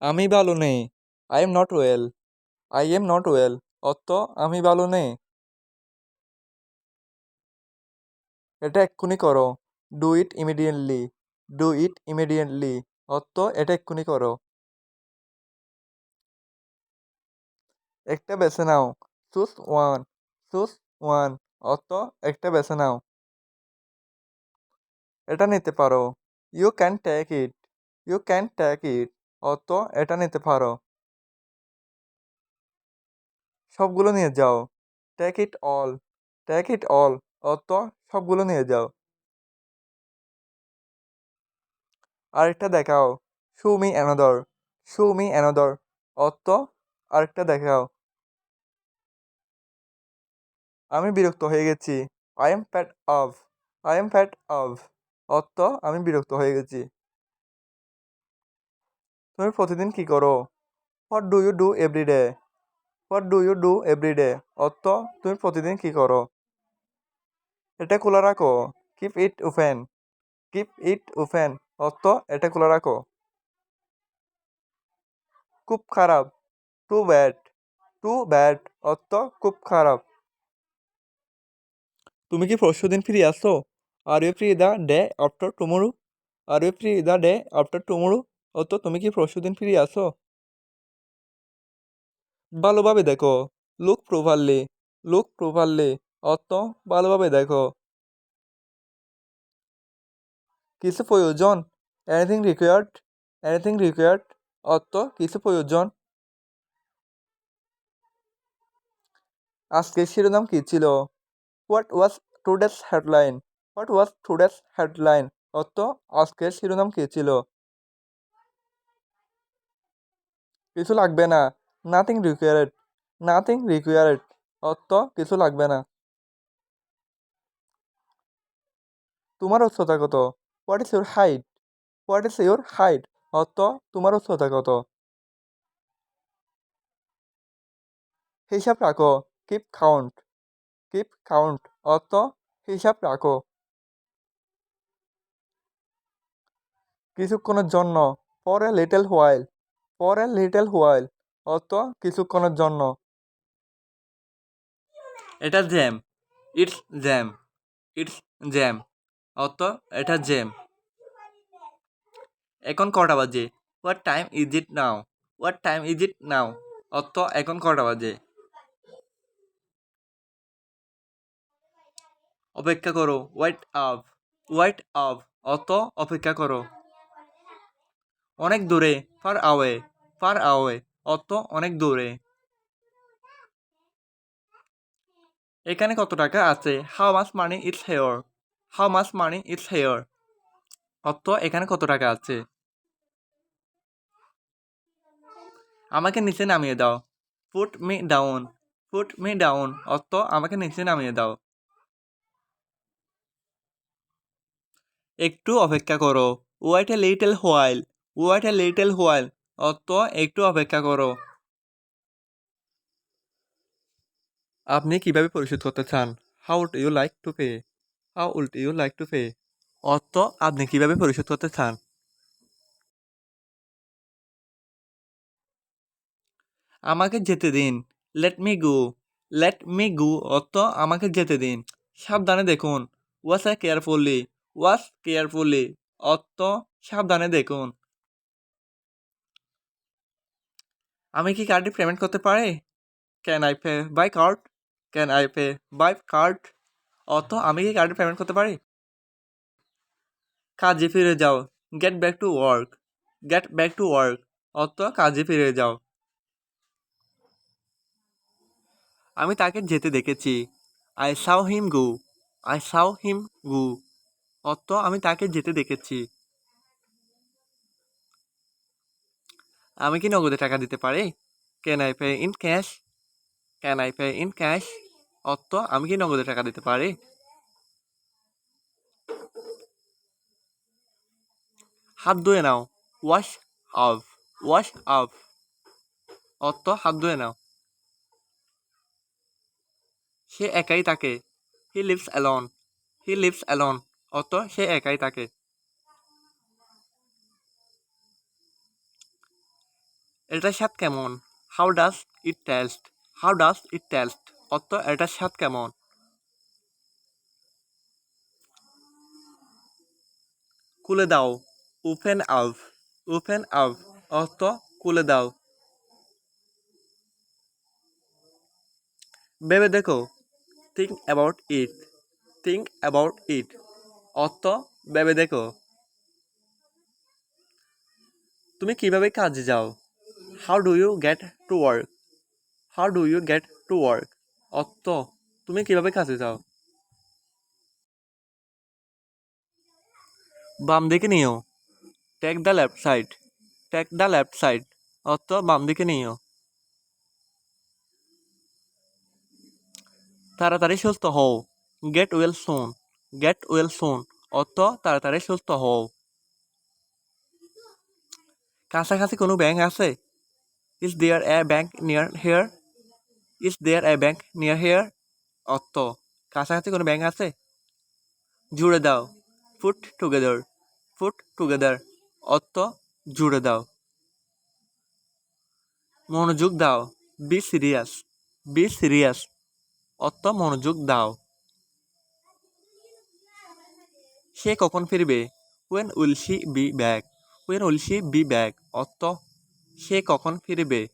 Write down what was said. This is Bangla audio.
আমি ভালো নেই। I am not well. I am not well অর্থ আমি ভালো নেই। এটা এক্ষুনি করো। Do it immediately. Do it immediately অর্থ এটা এক্ষুনি করো। একটা বেছে নাও। Choose one. চুজ ওয়ান অর্থ একটা বেছে নাও। এটা নিতে পারো। You can take it. You can take it অর্থ এটা নিতে পারো। সবগুলো নিয়ে যাও। Take it all. Take it all অর্থ সবগুলো নিয়ে যাও। আরেকটা দেখাও। Show me another. Show me another অর্থ আরেকটা দেখাও। আমি বিরক্ত হয়ে গেছি। I am fed up. I am fed up অর্থ আমি বিরক্ত হয়ে গেছি। তুমি প্রতিদিন কি করো? What do you do every day? What do you do every day অর্থ তুমি প্রতিদিন কি করো। এটা খোলা রাখো। Keep it open. Keep it open অর্থ এটা খোলা রাখো। খুব খারাপ। Two bad. টু ব্যাড অর্থ খুব খারাপ। তুমি কি পরশুদিন ফ্রি আসো? Are you free the day after tomorrow? Are you free the day after tomorrow অর্থ তুমি কি পরশুদিন ফ্রি আসো? ভালোভাবে দেখো। Look properly. লুক প্রপারলি অর্থ ভালোভাবে দেখো। কিছু প্রয়োজন। Anything required. এনিথিং রিকোয়ার্ড অর্থ কিছু প্রয়োজন। আজকের শিরোনাম কি ছিল? What was today's headline? What was today's headline অর্থ আজকের শিরোনাম কি ছিল? কিছু লাগবে না। Nothing required. নাথিং রিকোয়ার্ড অর্থ কিছু লাগবে না। তোমার উচ্চতা কত? What is your height? What is your height অর্থ তোমার উচ্চতা কত? হিসাব রাখো। Keep count. কিপ কাউন্ট অর্থ হিসাব রাখো। কিছুক্ষণের জন্য। For a little while. For a little while অর্থ কিছুক্ষণের জন্য। এটা jam. It's jam. It's jam অর্থ এটা জ্যাম। এখন কটা বাজে? What time is it now? What time is it now অর্থ এখন কটা বাজে। অপেক্ষা করো। Wait up. ওয়েট আপ অর্থ অপেক্ষা করো। অনেক দূরে। ফার আওয়ে। ফার আওয়ে অর্থ অনেক দূরে। এখানে কত টাকা আছে? How much money it's here? How much money it's here অর্থ এখানে কত টাকা আছে। আমাকে নিচে নামিয়ে দাও। Put me down. Put me down অর্থ আমাকে নিচে নামিয়ে দাও। একটু অপেক্ষা করো। Wait a little while. Wait a little while অর্থ একটু অপেক্ষা করো। আপনি কিভাবে পরিশোধ করতে চান? How would you like to pay? How would you like to pay অর্থ আপনি কিভাবে পরিশোধ করতে চান। আমাকে যেতে দিন। Let me go. Let me go অর্থ আমাকে যেতে দিন। সাবধানে দেখুন। Watch a carefully. Watch carefully অর্থ সাবধানে দেখুন। আমি কি কার্ডে পেমেন্ট করতে পারি? Can I pay by card? Can I pay by card অর্থ আমি কি কার্ডে পেমেন্ট করতে পারি? কাজে ফিরে যাও। Get back to work. Get back to work অর্থ কাজে ফিরে যাও। আমি তাকে যেতে দেখেছি। I saw him go. I saw him go অর্থ আমি তাকে যেতে দেখেছি। আমি কি নগদে টাকা দিতে পারি? Can I pay in cash? Can I pay in cash অর্থ আমি কি নগদে টাকা দিতে পারি? হাত ধুয়ে নাও। Wash off. ওয়াশ অফ অর্থ হাত ধুয়ে নাও। সে একাই থাকে। He lives alone. He lives alone অর্থ সে একাই থাকে। এটার স্বাদ কেমন? How does it taste? How does it taste? অর্থ এটার স্বাদ কেমন? খুলে দাও। Open up. Open up. অর্থ খুলে দাও। ভেবে দেখো। Think about it. Think about it. অর্থ ভেবে দেখো। তুমি কিভাবে কাজে যাও? How do you get to work? How do you get to work? অর্থ তুমি কিভাবে কাজে যাও? বাম দিকে নিও। Take the left side. Take the left side. অর্থ বাম দিকে নিও। তাড়াতাড়ি সুস্থ হও। Get well soon. Get well soon. অর্থ তাড়াতাড়ি সুস্থ হও। কাছাকাছি কোনো ব্যাংক আছে? Is there a bank near here? Is there a bank near here? অর্থ কাছাকাছি কোনো ব্যাংক আছে? জুড়ে দাও। Put together. Put together. অর্থ জুড়ে দাও। মনোযোগ দাও। Be serious. Be serious. অর্থ মনোযোগ দাও। সে কখন ফিরবে? When will she be back? When will she be back? অর্থ সে কখন ফিরবে?